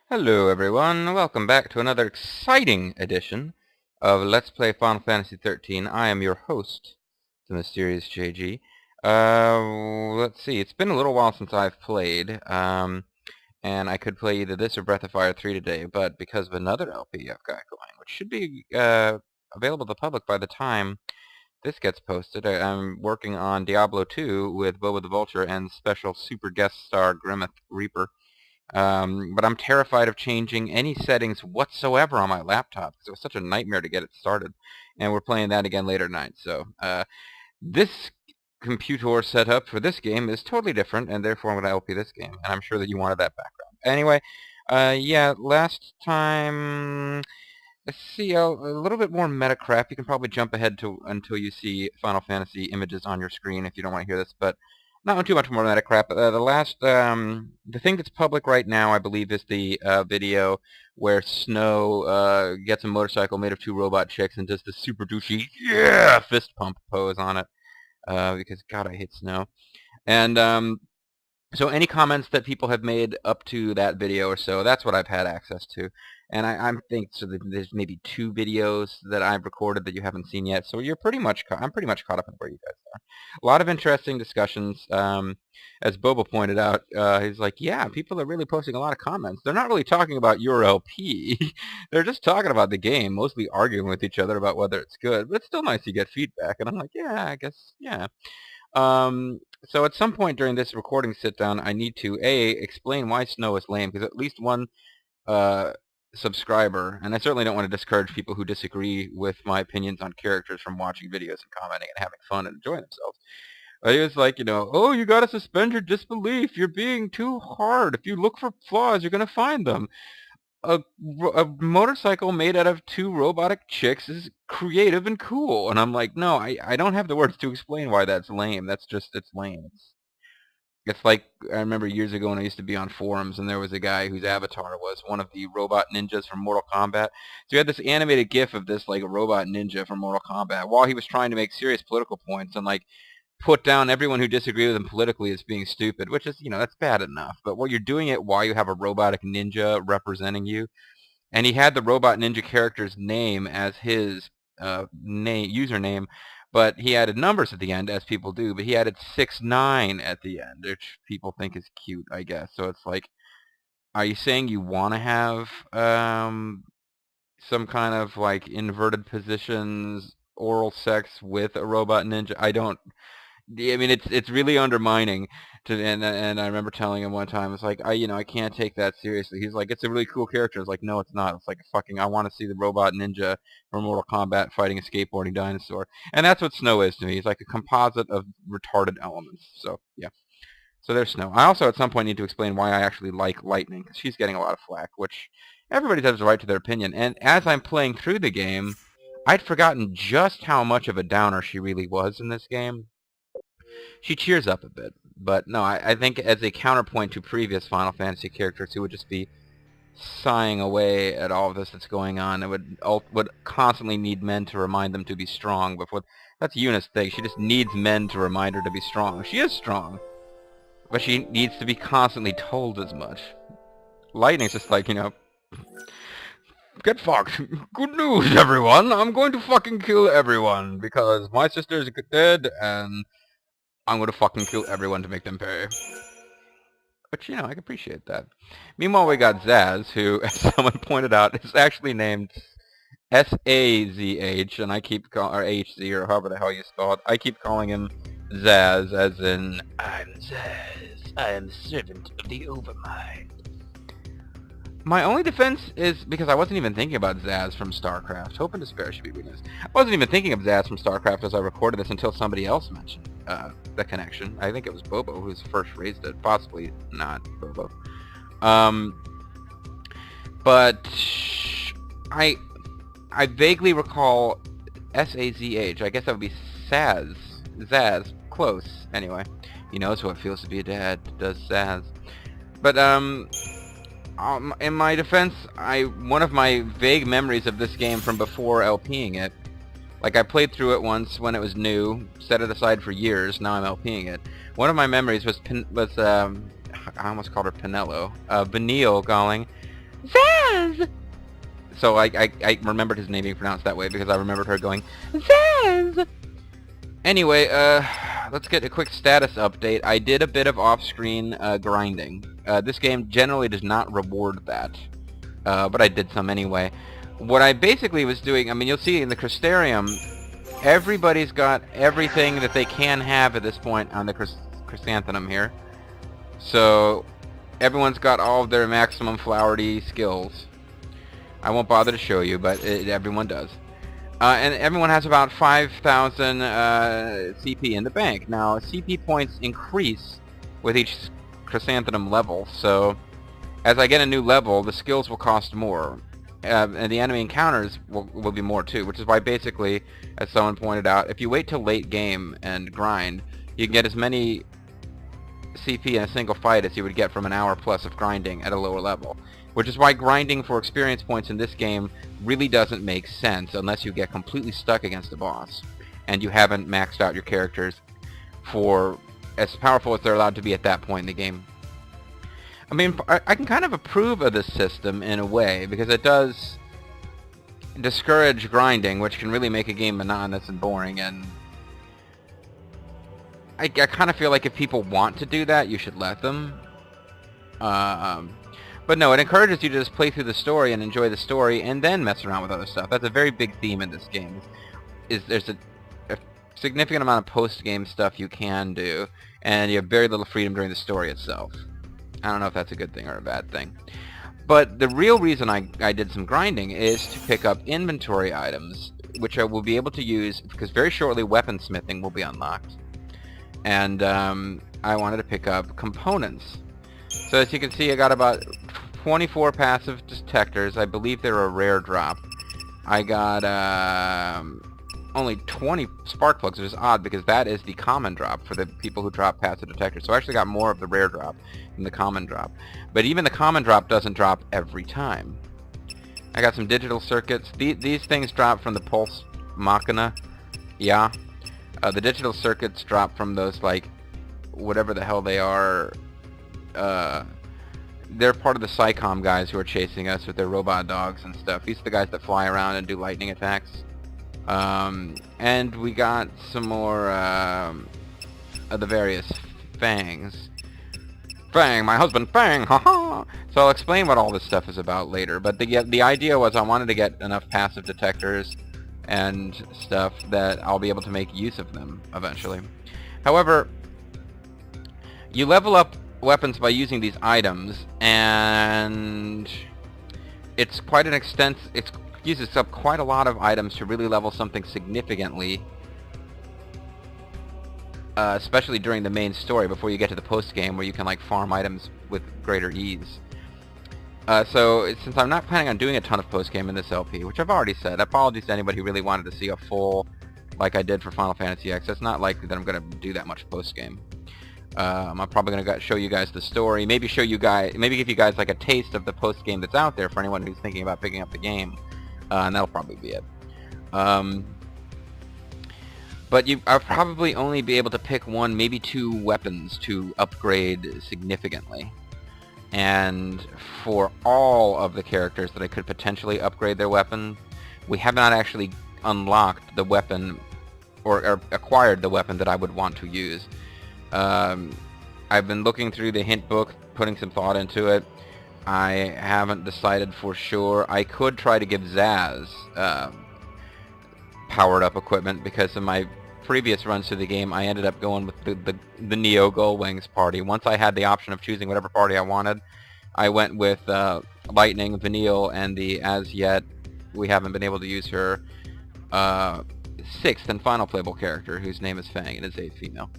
Hello everyone, welcome back to another exciting edition of Let's Play Final Fantasy XIII. I am your host, the Mysterious JG. Let's see, it's been a little while since I've played, and I could play either this or Breath of Fire 3 today, but because of another LP I've got going, which should be available to the public by the time this gets posted, I'm working on Diablo 2 with Boba the Vulture and special super guest star Grimmeth Reaper. But I'm terrified of changing any settings whatsoever on my laptop because it was such a nightmare to get it started. And we're playing that again later tonight. So this computer setup for this game is totally different, and therefore I'm going to LP this game. And I'm sure that you wanted that background. Anyway, yeah, last time... Let's see, a little bit more meta crap. You can probably jump ahead to until you see Final Fantasy images on your screen if you don't want to hear this, but not too much more meta crap. The thing that's public right now, I believe, is the video where Snow gets a motorcycle made of two robot chicks and does the super douchey, yeah, fist pump pose on it, because, God, I hate Snow. And, so any comments that people have made up to that video or so, that's what I've had access to. And I think so that there's maybe 2 videos that I've recorded that you haven't seen yet. So you're pretty much I'm pretty much caught up in where you guys are. A lot of interesting discussions. As Boba pointed out, he's like, yeah, people are really posting a lot of comments. They're not really talking about your LP. They're just talking about the game, mostly arguing with each other about whether it's good. But it's still nice to get feedback. And I'm like, yeah, I guess, yeah. So at some point during this recording sit-down, I need to, A, explain why Snow is lame, because at least one subscriber, and I certainly don't want to discourage people who disagree with my opinions on characters from watching videos and commenting and having fun and enjoying themselves. He was like, oh, you gotta suspend your disbelief. You're being too hard. If you look for flaws, you're gonna find them. A motorcycle made out of 2 robotic chicks is creative and cool. And I'm like, no, I don't have the words to explain why that's lame. That's just, it's lame. It's like, I remember years ago when I used to be on forums, and there was a guy whose avatar was one of the robot ninjas from Mortal Kombat. So he had this animated gif of this, like, robot ninja from Mortal Kombat, while he was trying to make serious political points and, like, put down everyone who disagreed with him politically as being stupid, which is, that's bad enough. But while you're doing it while you have a robotic ninja representing you, and he had the robot ninja character's name as his username, but he added numbers at the end, as people do, but he added 69 at the end, which people think is cute, I guess. So it's like, are you saying you want to have some kind of, like, inverted positions, oral sex with a robot ninja? I mean, it's really undermining and I remember telling him one time, it's like, I can't take that seriously. He's like, it's a really cool character. It's like, no, it's not. It's like, I want to see the robot ninja from Mortal Kombat fighting a skateboarding dinosaur. And that's what Snow is to me. He's like a composite of retarded elements. So, yeah. So there's Snow. I also at some point need to explain why I actually like Lightning, because she's getting a lot of flack, which everybody has the right to their opinion. And as I'm playing through the game, I'd forgotten just how much of a downer she really was in this game. She cheers up a bit, but no, I think as a counterpoint to previous Final Fantasy characters who would just be sighing away at all of this that's going on, and would constantly need men to remind them to be strong. That's Yuna's thing. She just needs men to remind her to be strong. She is strong, but she needs to be constantly told as much. Lightning's just like, get fucked. Good news, everyone. I'm going to fucking kill everyone because my sister's dead and I'm going to fucking kill everyone to make them pay. But, I can appreciate that. Meanwhile, we got Sazh, who, as someone pointed out, is actually named Sazh, and I keep calling, or HZ, or however the hell you spell it. I keep calling him Sazh, as in, I'm Sazh. I am servant of the Overmind. My only defense is because I wasn't even thinking about Sazh from StarCraft. Hope and Despair should be weakness. I wasn't even thinking of Sazh from StarCraft as I recorded this until somebody else mentioned the connection. I think it was Bobo who's first raised it. Possibly not Bobo. But I vaguely recall Sazh. I guess that would be Sazh. Sazh. Close. Anyway. He knows what it feels to be a dad. Does Sazh. But, in my defense, one of my vague memories of this game from before LPing it, like I played through it once when it was new, set it aside for years, now I'm LPing it. One of my memories was I almost called her Vanille, calling, Zazh! So I remembered his name being pronounced that way because I remembered her going, Zazh! Anyway, let's get a quick status update. I did a bit of off-screen grinding. This game generally does not reward that, but I did some anyway. What I basically was doing, I mean, you'll see in the Crystarium, everybody's got everything that they can have at this point on the Chrysanthemum here. So, everyone's got all of their maximum flowery skills. I won't bother to show you, but everyone does. And everyone has about 5,000 CP in the bank. Now, CP points increase with each Chrysanthemum level, so as I get a new level, the skills will cost more. And the enemy encounters will be more too, which is why basically, as someone pointed out, if you wait till late game and grind, you can get as many CP in a single fight as you would get from an hour plus of grinding at a lower level. Which is why grinding for experience points in this game really doesn't make sense unless you get completely stuck against a boss and you haven't maxed out your characters for as powerful as they're allowed to be at that point in the game. I mean, I can kind of approve of this system in a way because it does discourage grinding, which can really make a game monotonous and boring, and I kind of feel like if people want to do that, you should let them. But no, it encourages you to just play through the story and enjoy the story and then mess around with other stuff. That's a very big theme in this game. There's a significant amount of post-game stuff you can do, and you have very little freedom during the story itself. I don't know if that's a good thing or a bad thing. But the real reason I did some grinding is to pick up inventory items, which I will be able to use, because very shortly weaponsmithing will be unlocked. And I wanted to pick up components. So as you can see, I got about 24 passive detectors. I believe they're a rare drop. I got only 20 spark plugs, which is odd because that is the common drop for the people who drop passive detectors. So I actually got more of the rare drop than the common drop. But even the common drop doesn't drop every time. I got some digital circuits. These things drop from the Pulse Machina. Yeah. The digital circuits drop from those, like, whatever the hell they are. They're part of the Psycom guys who are chasing us with their robot dogs and stuff. These are the guys that fly around and do lightning attacks. And we got some more of the various fangs. Fang, my husband Fang, haha! So I'll explain what all this stuff is about later, but the idea was I wanted to get enough passive detectors and stuff that I'll be able to make use of them eventually. However, you level up weapons by using these items, and it's quite an it uses up quite a lot of items to really level something significantly, especially during the main story before you get to the post-game where you can like farm items with greater ease. So since I'm not planning on doing a ton of post-game in this LP, which I've already said, apologies to anybody who really wanted to see a full, like I did for Final Fantasy X, it's not likely that I'm going to do that much post-game. I'm probably going to show you guys the story, maybe give you guys like a taste of the post-game that's out there for anyone who's thinking about picking up the game, and that'll probably be it. But I'll probably only be able to pick one, maybe two weapons to upgrade significantly. And for all of the characters that I could potentially upgrade their weapon, we have not actually unlocked the weapon or acquired the weapon that I would want to use. I've been looking through the hint book, putting some thought into it. I haven't decided for sure. I could try to give Sazh powered up equipment, because in my previous runs through the game I ended up going with the Neo Gullwings party. Once I had the option of choosing whatever party I wanted, I went with Lightning, Vanille, and the as yet we haven't been able to use her sixth and final playable character, whose name is Fang and is a female.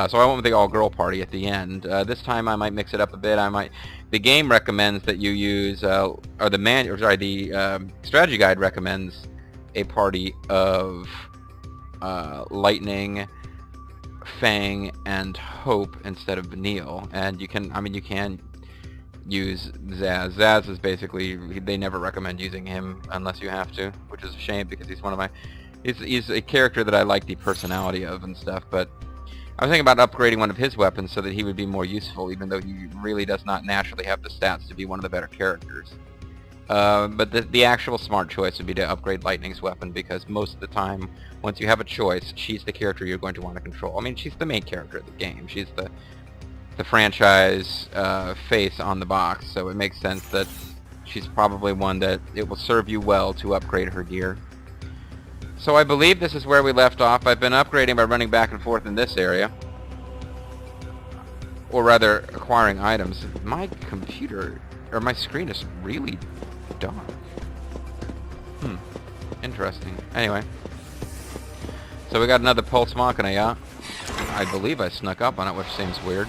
So I went with the all-girl party at the end. This time I might mix it up a bit. The game recommends that you use, the strategy guide recommends a party of Lightning, Fang, and Hope instead of Vanille. And you can use Sazh. Sazh is basically, they never recommend using him unless you have to, which is a shame because he's he's a character that I like the personality of and stuff, but I was thinking about upgrading one of his weapons so that he would be more useful, even though he really does not naturally have the stats to be one of the better characters. But the actual smart choice would be to upgrade Lightning's weapon, because most of the time, once you have a choice, she's the character you're going to want to control. I mean, she's the main character of the game. She's the franchise face on the box, so it makes sense that she's probably one that it will serve you well to upgrade her gear. So I believe this is where we left off. I've been upgrading by running back and forth in this area. Or rather, acquiring items. My computer, or my screen is really dark. Interesting. Anyway. So we got another Pulse Machina, yeah? I believe I snuck up on it, which seems weird.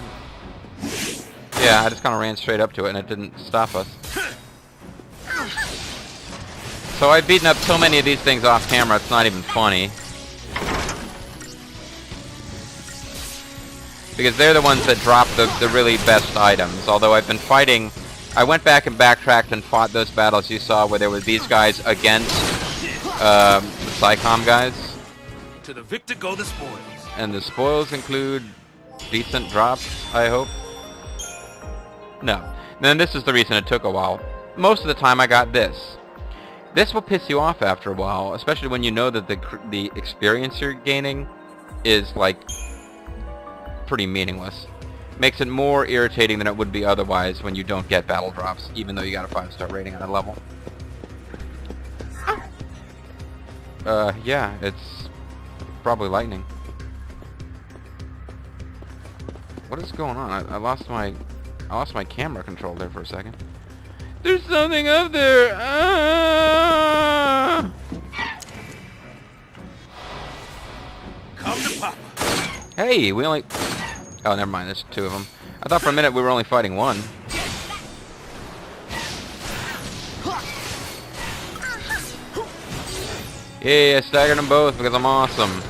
Yeah, I just kind of ran straight up to it and it didn't stop us. So I've beaten up so many of these things off camera, it's not even funny. Because they're the ones that drop the really best items. Although I've been fighting... I went back and backtracked and fought those battles you saw where there were these guys against the Psychom guys. To the victor go the spoils. And the spoils include decent drops, I hope. No. Then this is the reason it took a while. Most of the time I got this. This will piss you off after a while, especially when you know that the experience you're gaining is, like, pretty meaningless. Makes it more irritating than it would be otherwise when you don't get battle drops, even though you got a 5-star rating on that level. Yeah, it's probably lightning. What is going on? I lost my camera control there for a second. There's something up there! Ah! Come to Papa. Hey, we only... Oh, never mind, there's two of them. I thought for a minute we were only fighting one. Yeah, I staggered them both because I'm awesome.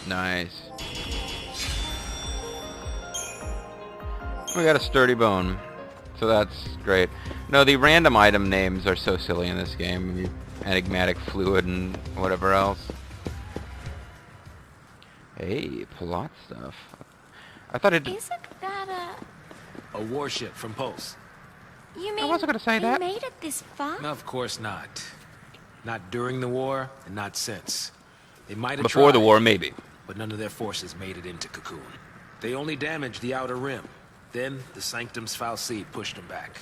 Nice. We got a sturdy bone, so that's great. No, the random item names are so silly in this game. The enigmatic fluid and whatever else. Hey, plot stuff. I thought it... Isn't that a warship from Pulse? You mean I wasn't gonna say they that. made it this far? No, of course not. Not during the war, and not since. They might have Before the tried, war, maybe. but none of their forces made it into Cocoon. They only damaged the outer rim. Then, the Sanctum's Fal'Cie pushed them back.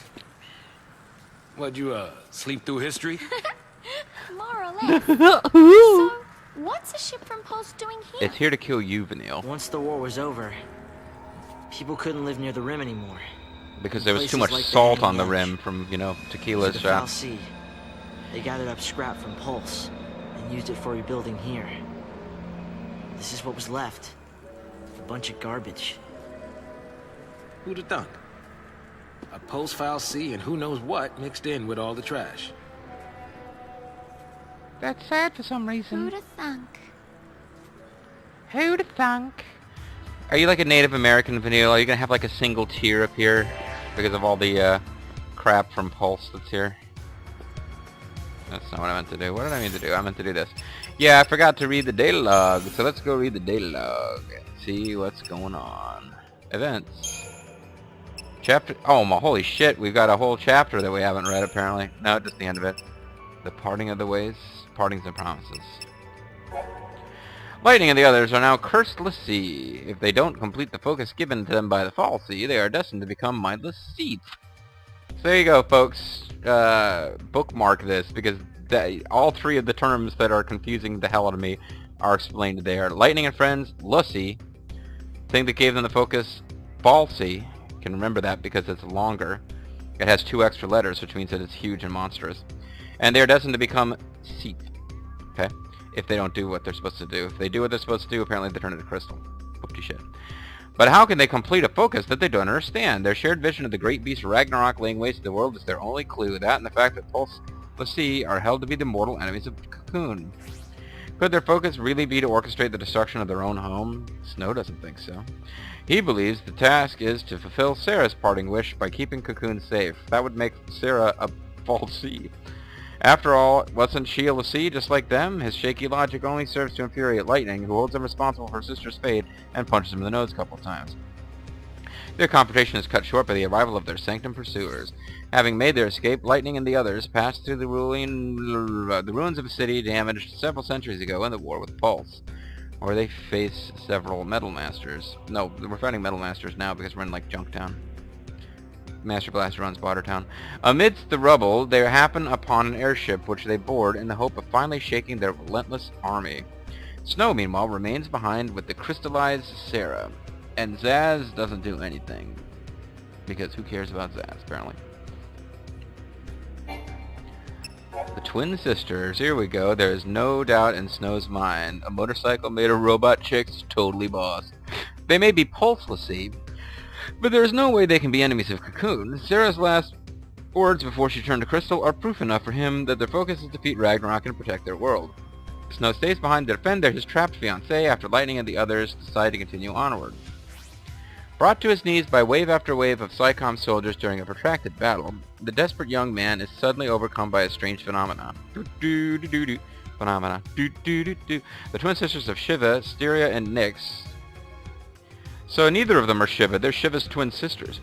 What'd you, sleep through history? More or less. So, what's a ship from Pulse doing here? It's here to kill you, Vanille. Once the war was over, people couldn't live near the rim anymore. Because there was too Places much like the salt on the Hanging Edge. rim from, you know, tequila The shots. Fal'Cie, they gathered up scrap from Pulse and used it for rebuilding here. This is what was left. A bunch of garbage. Who'd have thunk? A Pulse Fal'Cie and who knows what mixed in with all the trash. That's sad for some reason. Who'da thunk? Who'da thunk? Are you like a Native American, Vanille? Are you gonna have like a single tear appear because of all the crap from Pulse that's here? That's not what I meant to do. What did I mean to do? I meant to do this. Yeah, I forgot to read the data log, so let's go read the data log and see what's going on. Events. Chapter... Oh, my holy shit, we've got a whole chapter that we haven't read, apparently. No, just the end of it. The parting of the ways, partings and promises. Lightning and the others are now cursed l'Cie. If they don't complete the focus given to them by the Fal'Cie, they are destined to become mindless seeds. So there you go, folks. Bookmark this, because all three of the terms that are confusing the hell out of me are explained there. Lightning and friends, l'Cie. Thing that gave them the focus, Fal'Cie. You can remember that because it's longer. It has 2 extra letters, which means that it's huge and monstrous. And they are destined to become seeds. Okay? If they don't do what they're supposed to do. If they do what they're supposed to do, apparently they turn into crystal. Whoopty shit. But how can they complete a focus that they don't understand? Their shared vision of the great beast Ragnarok laying waste to the world is their only clue. That and the fact that Pulse l'Cie are held to be the mortal enemies of Cocoon. Could their focus really be to orchestrate the destruction of their own home? Snow doesn't think so. He believes the task is to fulfill Sarah's parting wish by keeping Cocoon safe. That would make Sarah a fal'Cie. After all, wasn't she a l'Cie just like them? His shaky logic only serves to infuriate Lightning, who holds him responsible for her sister's fate and punches him in the nose a couple times. Their confrontation is cut short by the arrival of their Sanctum pursuers. Having made their escape, Lightning and the others pass through the ruins of a city damaged several centuries ago in the war with Pulse, where they face several Metal Masters. No, we're fighting Metal Masters now because we're in, like, Junktown. Master Blaster runs Watertown. Amidst the rubble, they happen upon an airship which they board in the hope of finally shaking their relentless army. Snow, meanwhile, remains behind with the crystallized Sarah. And Sazh doesn't do anything. Because who cares about Sazh, apparently. The twin sisters, here we go. There is no doubt in Snow's mind. A motorcycle made of robot chicks, totally boss. They may be Pulse l'Cie, but there is no way they can be enemies of Cocoon. Sarah's last words before she turned to Crystal are proof enough for him that their focus is to defeat Ragnarok and protect their world. Snow stays behind to defend his trapped fiancée after Lightning and the others decide to continue onward. Brought to his knees by wave after wave of Psycom soldiers during a protracted battle, the desperate young man is suddenly overcome by a strange phenomenon. The twin sisters of Shiva, Styria, and Nyx. So neither of them are Shiva, they're Shiva's twin sisters.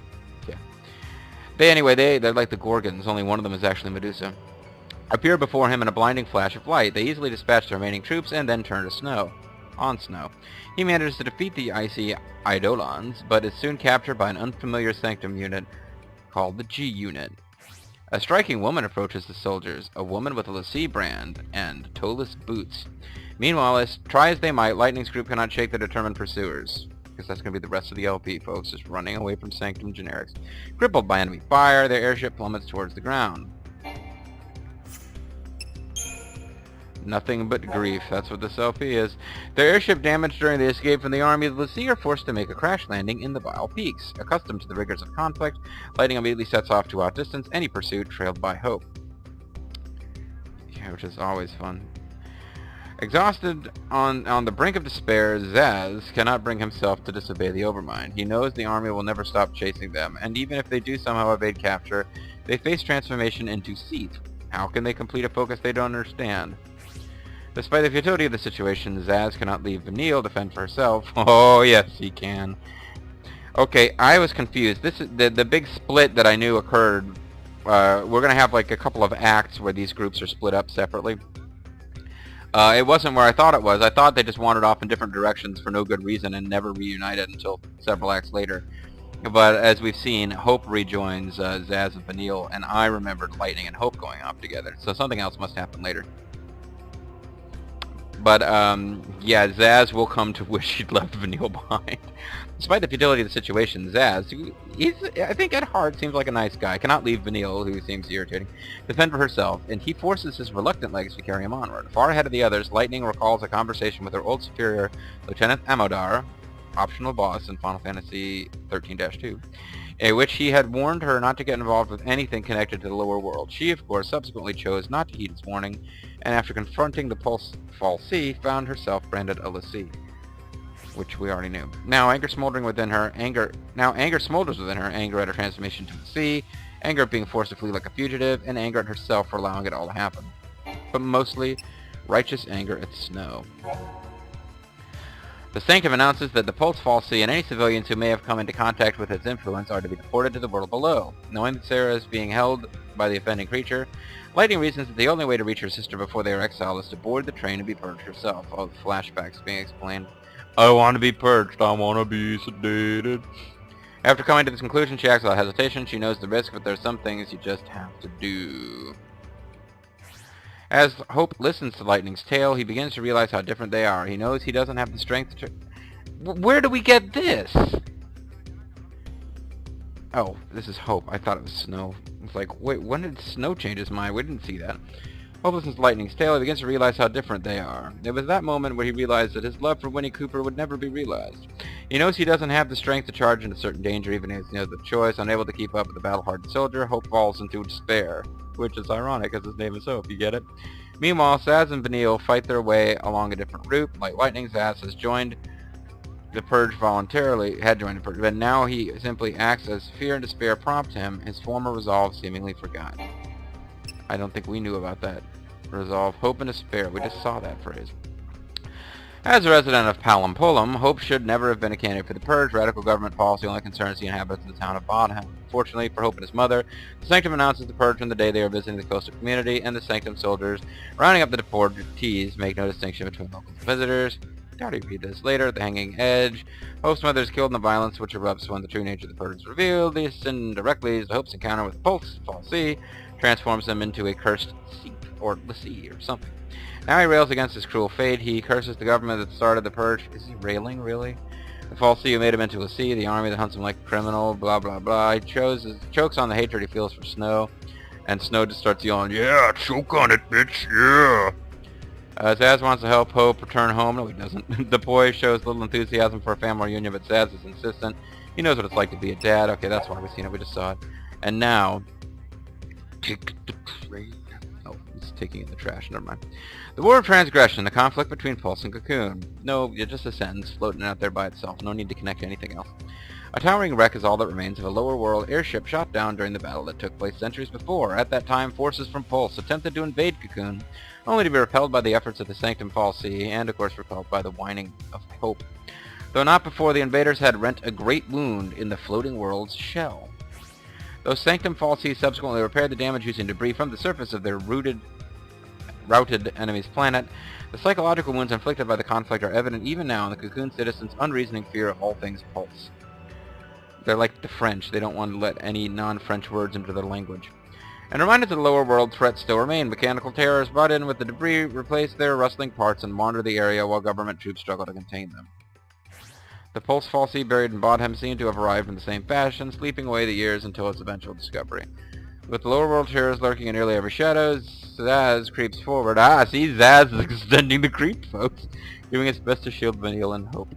Yeah. They're like the Gorgons, only one of them is actually Medusa. Appear before him in a blinding flash of light. They easily dispatch the remaining troops and then turn to Snow. On Snow. He manages to defeat the icy Eidolons, but is soon captured by an unfamiliar Sanctum unit called the G Unit. A striking woman approaches the soldiers, a woman with a l'Cie brand and toeless boots. Meanwhile, as try as they might, Lightning's group cannot shake the determined pursuers. Because that's going to be the rest of the LP, folks, just running away from Sanctum generics. Crippled by enemy fire, their airship plummets towards the ground. Nothing but grief, that's what this LP is. Their airship damaged during the escape from the army, the l'Cie are forced to make a crash landing in the Vile Peaks. Accustomed to the rigors of conflict, Lightning immediately sets off to outdistance any pursuit trailed by Hope. Yeah, which is always fun. Exhausted on the brink of despair, Sazh cannot bring himself to disobey the Overmind. He knows the army will never stop chasing them, and even if they do somehow evade capture, they face transformation into Seath. How can they complete a focus they don't understand? Despite the futility of the situation, Sazh cannot leave Vanille to fend for herself. Oh, yes, he can. Okay, I was confused. This is the big split that I knew occurred. We're going to have like a couple of acts where these groups are split up separately. It wasn't where I thought it was. I thought they just wandered off in different directions for no good reason and never reunited until several acts later. But as we've seen, Hope rejoins Sazh and Vanille, and I remembered Lightning and Hope going off together. So something else must happen later. But, yeah, Sazh will come to wish he'd left Vanille behind. Despite the futility of the situation, Sazh, I think at heart, seems like a nice guy. Cannot leave Vanille, who seems irritating, to fend for herself, and he forces his reluctant legs to carry him onward. Far ahead of the others, Lightning recalls a conversation with her old superior, Lieutenant Amodar, optional boss in Final Fantasy XIII-2, in which he had warned her not to get involved with anything connected to the lower world. She, of course, subsequently chose not to heed his warning, and after confronting the Pulse fal'Cie, found herself branded a l'Cie, which we already knew. Now anger smolders within her, anger at her transformation to l'Cie, anger at being forced to flee like a fugitive, and anger at herself for allowing it all to happen. But mostly, righteous anger at Snow. The Sanctum announces that the Pulse fal'Cie and any civilians who may have come into contact with its influence are to be deported to the world below. Knowing that Sarah is being held by the offending creature, Lightning reasons that the only way to reach her sister before they are exiled is to board the train and be purged herself. All the flashbacks being explained. I want to be purged, I want to be sedated. After coming to this conclusion, she acts without hesitation. She knows the risk, but there are some things you just have to do. As Hope listens to Lightning's tale, he begins to realize how different they are. He knows he doesn't have the strength to... Where do we get this? Oh, this is Hope. I thought it was Snow. It's like, wait, when did Snow change his mind? We didn't see that. Hope listens to Lightning's tale. He begins to realize how different they are. It was that moment where he realized that his love for Winnie Cooper would never be realized. He knows he doesn't have the strength to charge into certain danger, even if he has the choice. Unable to keep up with the battle-hardened soldier, Hope falls into despair. Which is ironic, because his name is Hope, you get it? Meanwhile, Sazh and Vanille fight their way along a different route. Like lightning, Sazh has joined the Purge voluntarily, but now he simply acts as fear and despair prompt him, his former resolve seemingly forgotten. I don't think we knew about that resolve. Hope and despair, we just saw that phrase. As a resident of Palampolum, Hope should never have been a candidate for the Purge. Radical government policy only concerns the inhabitants of the town of Bodham. Fortunately for Hope and his mother, the Sanctum announces the Purge on the day they are visiting the coastal community, and the Sanctum soldiers, rounding up the deportees, make no distinction between locals and visitors. Gotta read this later. At the Hanging Edge, Hope's mother is killed in the violence which erupts when the true nature of the Purge is revealed. This indirectly is Hope's encounter with Pulse, Falsey, transforms him into a cursed Seep, or Lassie, or something. Now he rails against his cruel fate. He curses the government that started the Purge. Is he railing, really? The Falsey who made him into a sea, the army that hunts him like a criminal, blah blah blah. He chokes on the hatred he feels for Snow, and Snow just starts yelling, "Yeah, choke on it, bitch, yeah!" Sazh wants to help Hope return home. No, he doesn't. The boy shows little enthusiasm for a family reunion, but Sazh is insistent. He knows what it's like to be a dad. Okay, that's why we've seen it. We just saw it. And now... Take the train. Oh, he's taking in the trash. Never mind. The War of Transgression, the conflict between Pulse and Cocoon. No, just a sentence floating out there by itself. No need to connect to anything else. A towering wreck is all that remains of a lower world airship shot down during the battle that took place centuries before. At that time, forces from Pulse attempted to invade Cocoon, only to be repelled by the efforts of the Sanctum Falsey, and of course repelled by the whining of Hope. Though not before the invaders had rent a great wound in the floating world's shell. Though Sanctum Falsey subsequently repaired the damage using debris from the surface of their routed enemy's planet, the psychological wounds inflicted by the conflict are evident even now in the Cocoon citizens' unreasoning fear of all things Pulse. They're like the French. They don't want to let any non-French words into their language. And reminded that the lower world threats still remain, mechanical terrors butt in with the debris, replace their rustling parts, and wander the area while government troops struggle to contain them. The Pulse Falsey buried in Bodham seem to have arrived in the same fashion, sleeping away the years until its eventual discovery. With the lower world terrors lurking in nearly every shadow, Sazh creeps forward. Ah, see, Sazh is extending the creep, folks, doing its best to shield Vanille and Hope.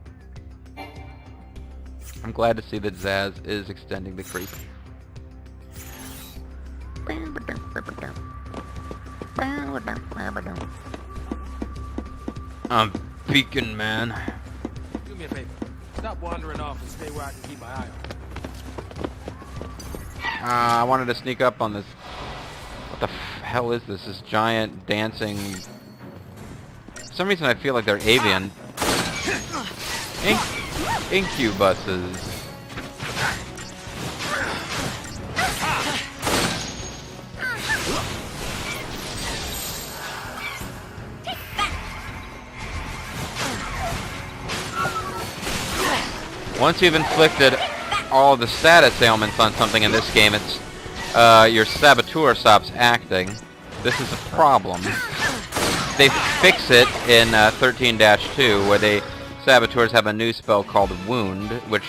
I'm glad to see that Sazh is extending the creep. I'm peeking, man. Do me a favor. Stop wandering off and stay where I can keep my eye on. I wanted to sneak up on this. What the hell is this? This giant dancing... For some reason I feel like they're avian. Incubuses. Once you've inflicted all the status ailments on something in this game, it's your saboteur stops acting. This is a problem. They fix it in 13-2, where saboteurs have a new spell called Wound, which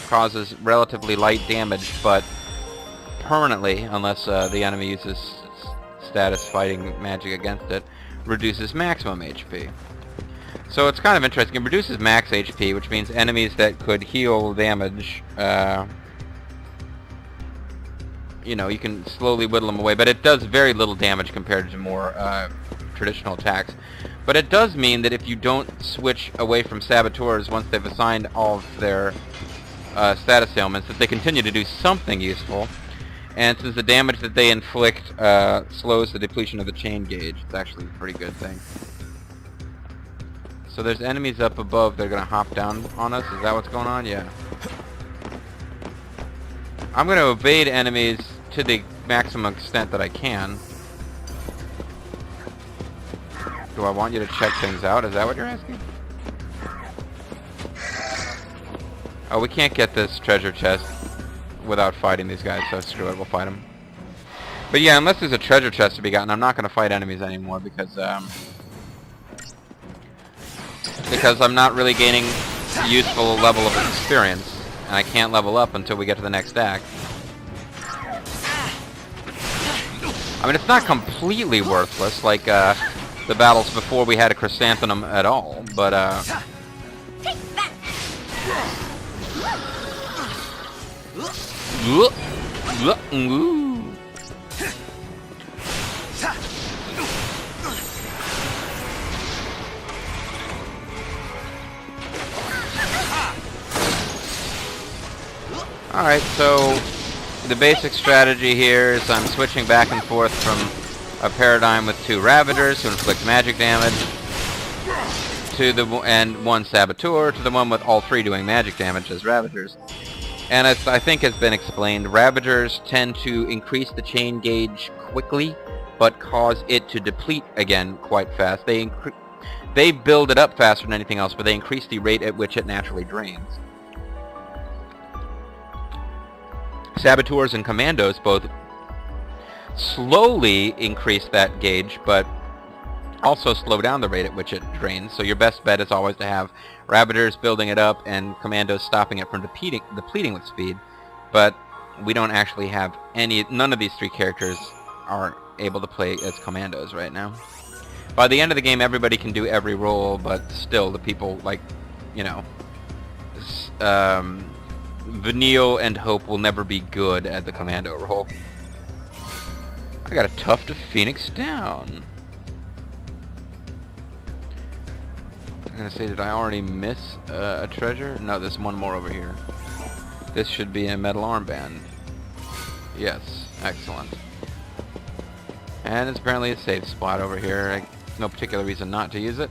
causes relatively light damage, but permanently, unless the enemy uses status fighting magic against it, reduces maximum HP. So it's kind of interesting. It reduces max HP, which means enemies that could heal damage, you know, you can slowly whittle them away, but it does very little damage compared to more traditional attacks. But it does mean that if you don't switch away from saboteurs once they've assigned all of their status ailments, that they continue to do something useful. And since the damage that they inflict slows the depletion of the chain gauge, it's actually a pretty good thing. So there's enemies up above, they're gonna hop down on us, is that what's going on? Yeah. I'm gonna evade enemies to the maximum extent that I can. Do I want you to check things out? Is that what you're asking? Oh, we can't get this treasure chest without fighting these guys, so screw it, we'll fight them. But yeah, unless there's a treasure chest to be gotten, I'm not gonna fight enemies anymore because I'm not really gaining a useful level of experience, and I can't level up until we get to the next act. I mean, it's not completely worthless, like the battles before we had a chrysanthemum at all, but Alright, so the basic strategy here is I'm switching back and forth from a paradigm with 2 Ravagers who inflict magic damage and 1 Saboteur to the one with all 3 doing magic damage as Ravagers. And as I think has been explained, Ravagers tend to increase the chain gauge quickly, but cause it to deplete again quite fast. They build it up faster than anything else, but they increase the rate at which it naturally drains. Saboteurs and Commandos both slowly increase that gauge, but also slow down the rate at which it drains. So your best bet is always to have Ravagers building it up and Commandos stopping it from depleting with speed. But we don't actually have none of these 3 characters are able to play as Commandos right now. By the end of the game, everybody can do every role, but still, the people, like, you know, Vanille and Hope will never be good at the Commando role. I got a Tuft of Phoenix down. I'm gonna say, did I already miss a treasure? No, there's one more over here. This should be a metal armband. Yes, excellent. And it's apparently a safe spot over here. No particular reason not to use it.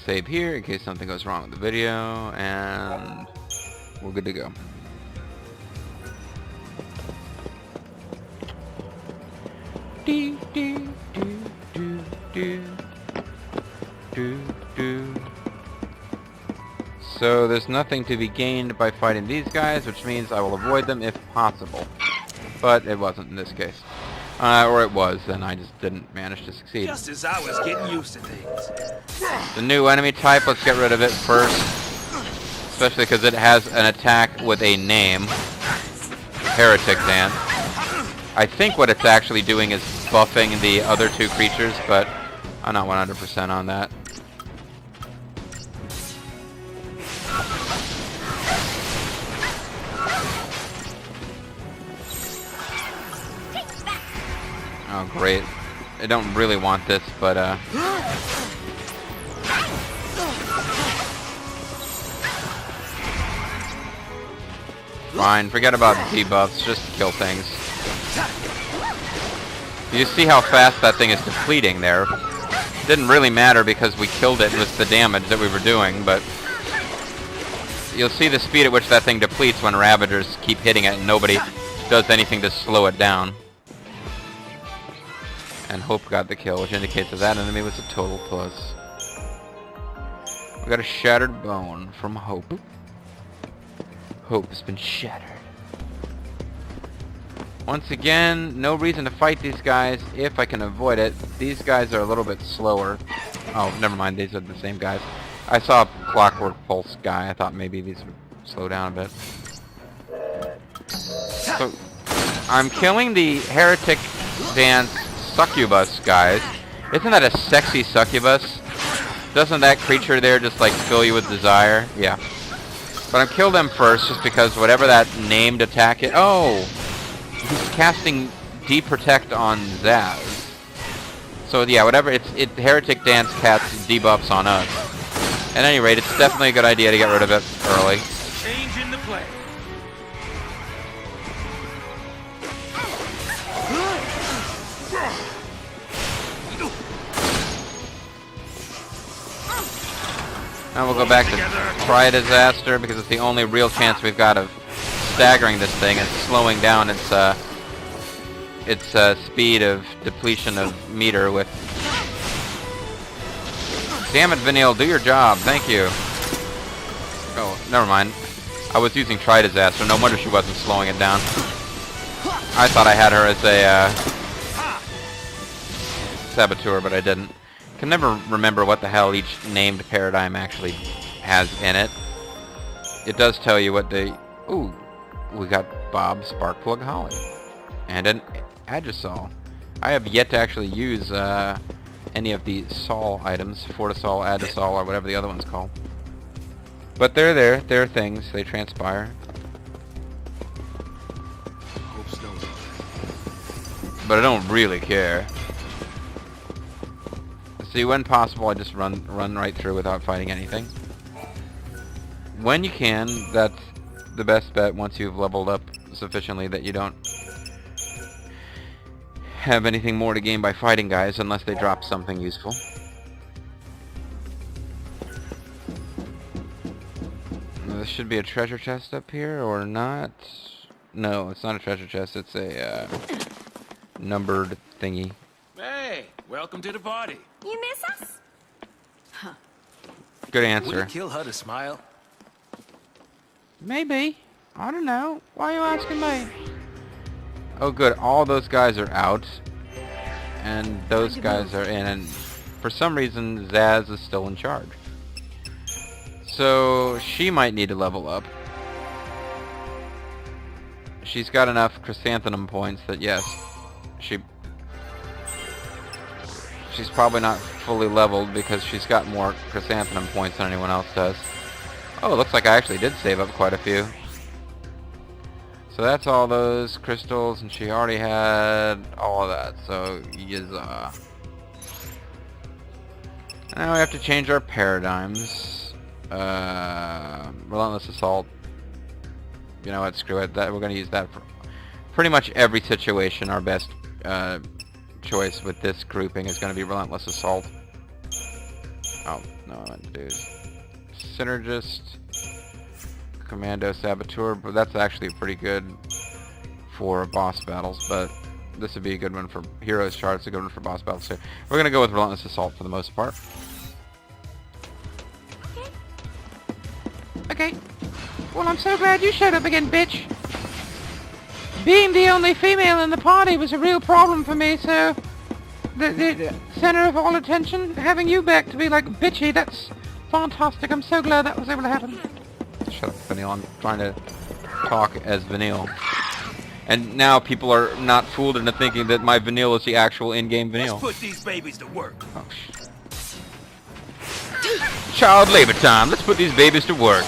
Save here in case something goes wrong with the video, and we're good to go. Do, do, do, do, do, do, do. So there's nothing to be gained by fighting these guys, which means I will avoid them if possible. But it wasn't in this case. Or it was, and I just didn't manage to succeed. Just as I was getting used to things. The new enemy type, let's get rid of it first. Especially because it has an attack with a name. Heretic Dance. I think what it's actually doing is buffing the other 2 creatures, but I'm not 100% on that. Oh, great. I don't really want this, but, fine, forget about the debuffs, just kill things. You see how fast that thing is depleting there. It didn't really matter because we killed it with the damage that we were doing, but you'll see the speed at which that thing depletes when Ravagers keep hitting it and nobody does anything to slow it down. And Hope got the kill, which indicates that that enemy was a total plus. We got a shattered bone from Hope. Hope has been shattered. Once again, no reason to fight these guys if I can avoid it. These guys are a little bit slower. Oh, never mind, these are the same guys. I saw a Clockwork Pulse guy. I thought maybe these would slow down a bit. So, I'm killing the Heretic Dance Succubus guys. Isn't that a sexy succubus? Doesn't that creature there just like fill you with desire? Yeah. But I kill them first just because whatever that named attack is... Oh! He's casting Deprotect on Sazh. So yeah, whatever, Heretic Dance casts debuffs on us. At any rate, it's definitely a good idea to get rid of it early. Change in the play. Now we'll go back to try a disaster because it's the only real chance we've got of staggering this thing and slowing down its speed of depletion of meter with... Damn it, Vanille, do your job. Thank you. Oh, never mind. I was using Try Disaster. No wonder she wasn't slowing it down. I thought I had her as a Saboteur, but I didn't. Can never remember what the hell each named paradigm actually has in it. It does tell you what they... Ooh, we got Bob Sparkplug Holly. And an Agisol. I have yet to actually use any of the Sol items. Fortisol, Agisol, or whatever the other one's called. But they're there. They're things. They transpire. But I don't really care. See, when possible, I just run right through without fighting anything. When you can, that's the best bet once you've leveled up sufficiently that you don't have anything more to gain by fighting guys unless they drop something useful. This should be a treasure chest up here, or not? No, it's not a treasure chest, it's a numbered thingy. Hey, welcome to the party. You miss us? Good Would answer. it kill her to smile? Maybe. I don't know. Why are you asking me? Oh good, all those guys are out. And those guys are in, and for some reason Sazh is still in charge. So she might need to level up. She's got enough chrysanthemum points that yes, she's probably not fully leveled because she's got more chrysanthemum points than anyone else does. Oh, it looks like I actually did save up quite a few. So that's all those crystals, and she already had all of that, so yizza. Now we have to change our paradigms. Relentless Assault. You know what, screw it. We're going to use that for pretty much every situation. Our best choice with this grouping is going to be Relentless Assault. Oh, no, I meant to do Synergist, Commando, Saboteur, but that's actually pretty good for boss battles, but this would be a good one for Heroes Charts, a good one for boss battles too. We're going to go with Relentless Assault for the most part. Okay. Well, I'm so glad you showed up again, bitch. Being the only female in the party was a real problem for me, so the center of all attention, having you back to be like bitchy, that's fantastic. I'm so glad that was able to happen. Shut up, Vanille. I'm trying to talk as Vanille. And now people are not fooled into thinking that my Vanille is the actual in-game Vanille. Let's put these babies to work. Oh, child labor time. Let's put these babies to work.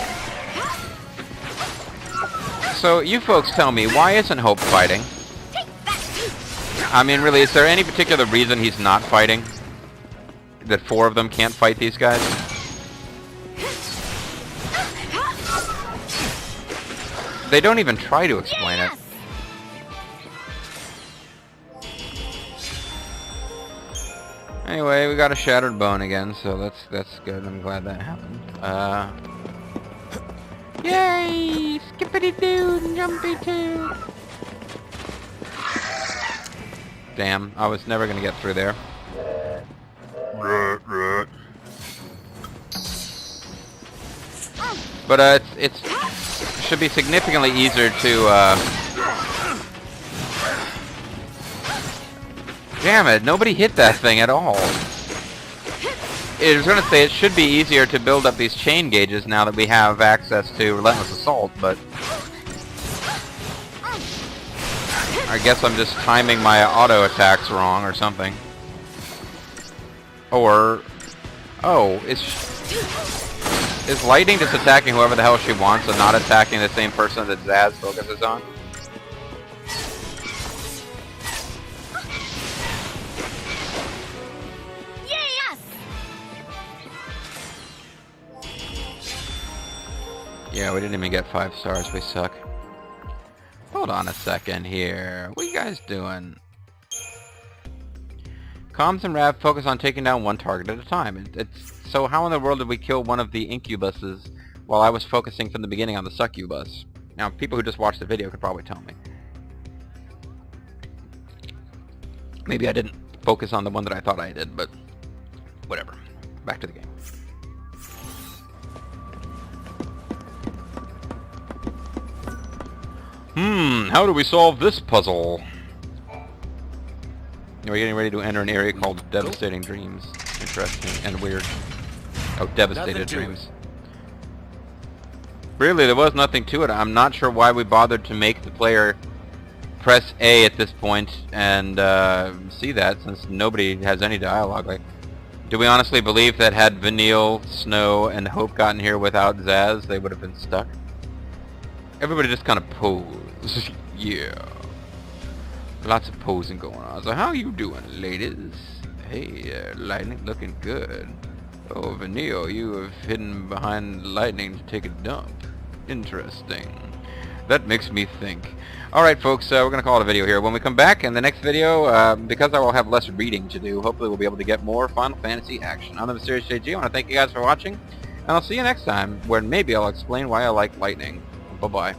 So, you folks tell me, why isn't Hope fighting? I mean, really, is there any particular reason he's not fighting? That 4 of them can't fight these guys? They don't even try to explain it. Anyway, we got a shattered bone again, so that's good. I'm glad that happened. Yay! Skippity-doo and jumpy-too! Damn, I was never gonna get through there. But it should be significantly easier to damn it, nobody hit that thing at all. I was going to say it should be easier to build up these chain gauges now that we have access to Relentless Assault, but I guess I'm just timing my auto attacks wrong or something. Or, oh, is Lightning just attacking whoever the hell she wants and not attacking the same person that Sazh focuses on? Yeah, we didn't even get 5 stars. We suck. Hold on a second here. What are you guys doing? Comms and Rav focus on taking down one target at a time. So how in the world did we kill one of the incubuses while I was focusing from the beginning on the succubus? Now, people who just watched the video could probably tell me. Maybe I didn't focus on the one that I thought I did, but whatever. Back to the game. How do we solve this puzzle? We're getting ready to enter an area called Devastating Dreams. Interesting and weird. Oh, Devastated Dreams. Really, there was nothing to it. I'm not sure why we bothered to make the player press A at this point and see that, since nobody has any dialogue. Like, do we honestly believe that had Vanille, Snow, and Hope gotten here without Sazh, they would have been stuck? Everybody just kind of posed. Yeah. Lots of posing going on. So how you doing, ladies? Hey, lightning looking good. Oh, Vanille, you have hidden behind lightning to take a dump. Interesting. That makes me think. Alright folks, we're going to call it a video here. When we come back in the next video, because I will have less reading to do, hopefully we'll be able to get more Final Fantasy action. I'm the Mysterious JG. I want to thank you guys for watching, and I'll see you next time, where maybe I'll explain why I like lightning. Bye-bye.